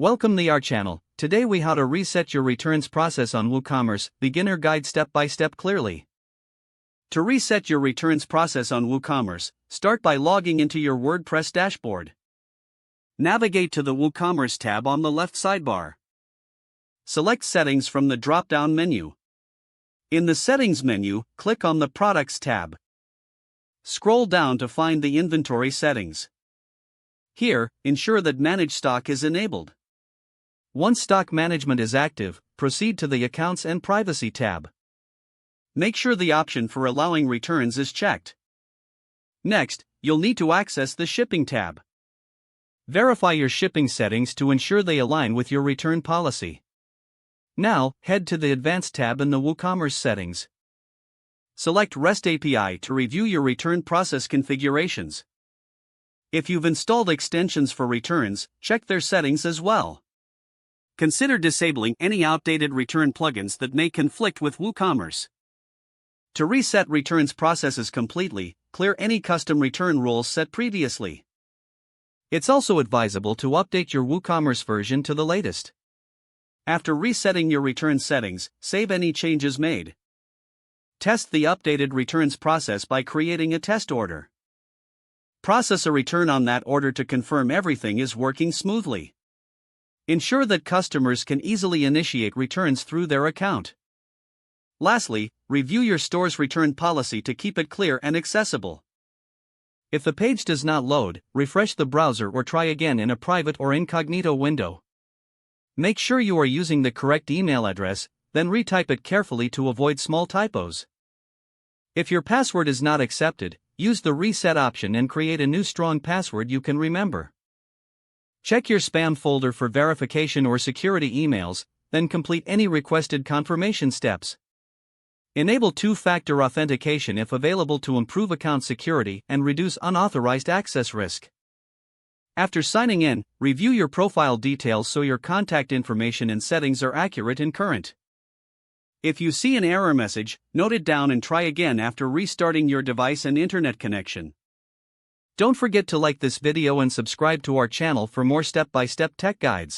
Welcome to our channel. Today we how to reset your returns process on WooCommerce, beginner guide step by step clearly. To reset your returns process on WooCommerce, start by logging into your WordPress dashboard. Navigate to the WooCommerce tab on the left sidebar. Select Settings from the drop-down menu. In the Settings menu, click on the Products tab. Scroll down to find the Inventory settings. Here, ensure that Manage Stock is enabled. Once stock management is active, proceed to the Accounts and Privacy tab. Make sure the option for allowing returns is checked. Next, you'll need to access the Shipping tab. Verify your shipping settings to ensure they align with your return policy. Now, head to the Advanced tab in the WooCommerce settings. Select REST API to review your return process configurations. If you've installed extensions for returns, check their settings as well. Consider disabling any outdated return plugins that may conflict with WooCommerce. To reset returns processes completely, clear any custom return rules set previously. It's also advisable to update your WooCommerce version to the latest. After resetting your return settings, save any changes made. Test the updated returns process by creating a test order. Process a return on that order to confirm everything is working smoothly. Ensure that customers can easily initiate returns through their account. Lastly, review your store's return policy to keep it clear and accessible. If the page does not load, refresh the browser or try again in a private or incognito window. Make sure you are using the correct email address, then retype it carefully to avoid small typos. If your password is not accepted, use the reset option and create a new strong password you can remember. Check your spam folder for verification or security emails, then complete any requested confirmation steps. Enable two-factor authentication if available to improve account security and reduce unauthorized access risk. After signing in, review your profile details so your contact information and settings are accurate and current. If you see an error message, note it down and try again after restarting your device and internet connection. Don't forget to like this video and subscribe to our channel for more step-by-step tech guides.